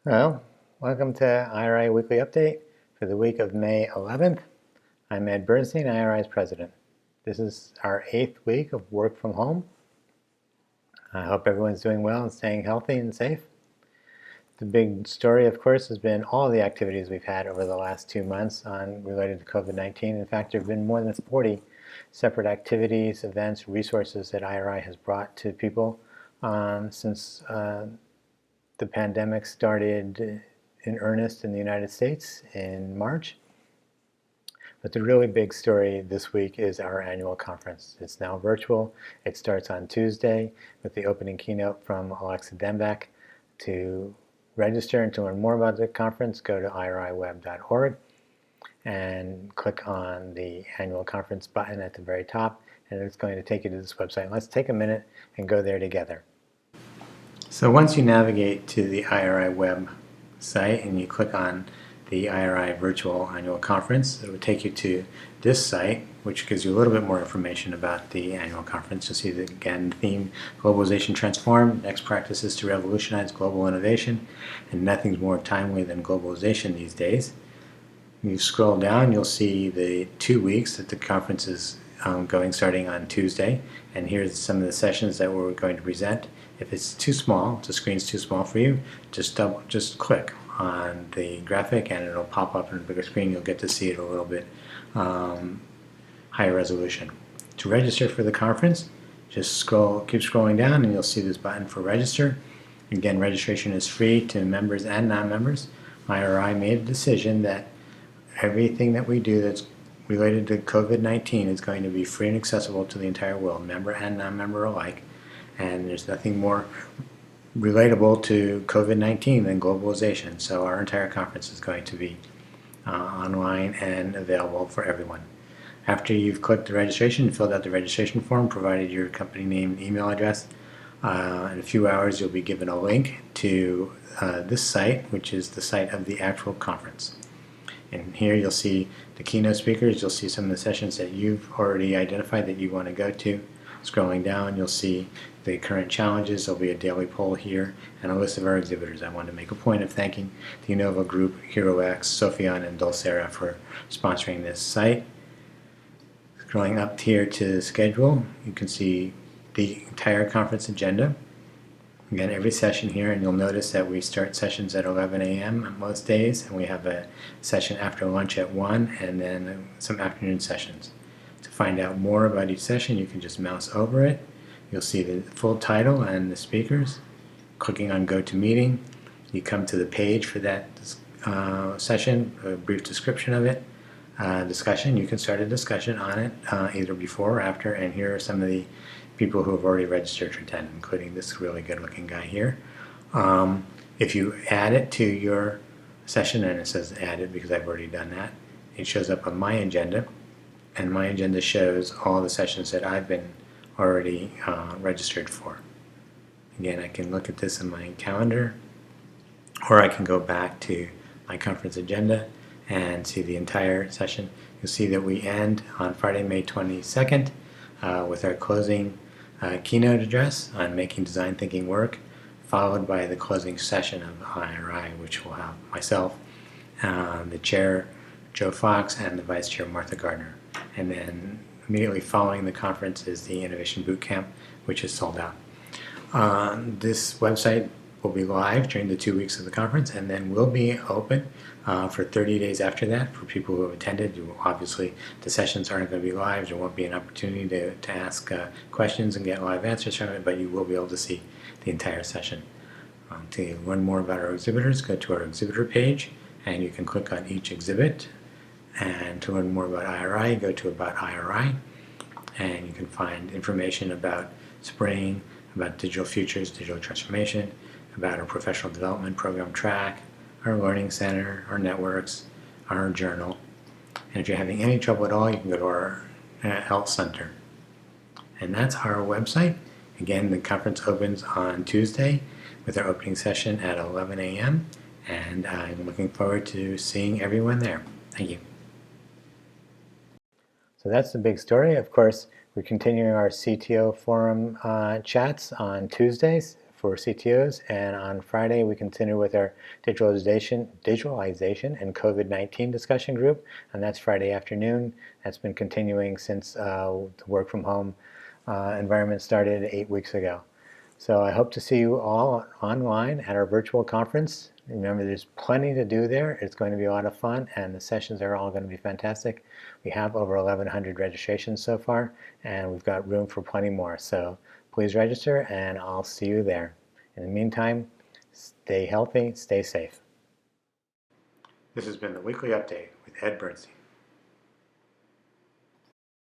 Hello, welcome to IRI Weekly Update for the week of May 11th. I'm Ed Bernstein, IRI's president. This is our 8th week of work from home. I hope everyone's doing well and staying healthy and safe. The big story, of course, has been all the activities we've had over the last 2 months related to COVID-19. In fact, there have been more than 40 separate activities, events, resources that IRI has brought to people since the pandemic started in earnest in the United States in March. But the really big story this week is our annual conference. It's now virtual. It starts on Tuesday with the opening keynote from Alexa Dembeck. To register and to learn more about the conference, go to iriweb.org and click on the annual conference button at the very top, and it's going to take you to this website. Let's take a minute and go there together. So once you navigate to the IRI web site and you click on the IRI Virtual Annual Conference, it will take you to this site, which gives you a little bit more information about the annual conference. You'll see, again, theme, Globalization Transformed, next practices to revolutionize global innovation, and nothing's more timely than globalization these days. When you scroll down, you'll see the 2 weeks that the conference is going starting on Tuesday, and here's some of the sessions that we're going to present. If it's too small, if the screen's too small for you, just click on the graphic and it'll pop up on a bigger screen. You'll get to see it a little bit higher resolution. To register for the conference, just keep scrolling down and you'll see this button for register. Again, registration is free to members and non-members. IRI made a decision that everything that we do that's related to COVID-19 is going to be free and accessible to the entire world, member and non-member alike. And there's nothing more relatable to COVID-19 than globalization. So our entire conference is going to be online and available for everyone. After you've clicked the registration and filled out the registration form, provided your company name and email address, in a few hours you'll be given a link to this site, which is the site of the actual conference. And here you'll see the keynote speakers. You'll see some of the sessions that you've already identified that you want to go to. Scrolling down, you'll see the current challenges. There'll be a daily poll here and a list of our exhibitors. I want to make a point of thanking the Innova Group, HeroX, Sophion, and Dulcera for sponsoring this site. Scrolling up here to the schedule, you can see the entire conference agenda. Again, every session here, and you'll notice that we start sessions at 11 a.m. on most days, and we have a session after lunch at 1, and then some afternoon sessions. To find out more about each session, you can just mouse over it. You'll see the full title and the speakers. Clicking on Go to Meeting, you come to the page for that session, a brief description of it, discussion. You can start a discussion on it either before or after, and here are some of the people who have already registered to attend, including this really good looking guy here. If you add it to your session, and it says added because I've already done that, it shows up on my agenda, and my agenda shows all the sessions that I've been already registered for. Again, I can look at this in my calendar, or I can go back to my conference agenda and see the entire session. You'll see that we end on Friday, May 22nd with our closing keynote address on making design thinking work, followed by the closing session of IRI, which will have myself, the chair, Joe Fox, and the vice chair, Martha Gardner. And then immediately following the conference is the Innovation Bootcamp, which is sold out. This website will be live during the 2 weeks of the conference, and then will be open for 30 days after that for people who have attended. Obviously, the sessions aren't going to be live. There won't be an opportunity to ask questions and get live answers from it, but you will be able to see the entire session. To learn more about our exhibitors, go to our exhibitor page, and you can click on each exhibit. And to learn more about IRI, go to About IRI, and you can find information about Spring, about digital futures, digital transformation, about our professional development program track, our learning center, our networks, our journal. And if you're having any trouble at all, you can go to our health center. And that's our website. Again, the conference opens on Tuesday with our opening session at 11 a.m. And I'm looking forward to seeing everyone there. Thank you. So that's the big story. Of course, we're continuing our CTO forum chats on Tuesdays for CTOs, and on Friday we continue with our digitalization and COVID-19 discussion group, and that's Friday afternoon. That's been continuing since the work from home environment started 8 weeks ago. So I hope to see you all online at our virtual conference. Remember, there's plenty to do there. It's going to be a lot of fun, and the sessions are all going to be fantastic. We have over 1,100 registrations so far, and we've got room for plenty more. So please register, and I'll see you there. In the meantime, stay healthy, stay safe. This has been the Weekly Update with Ed Bernstein.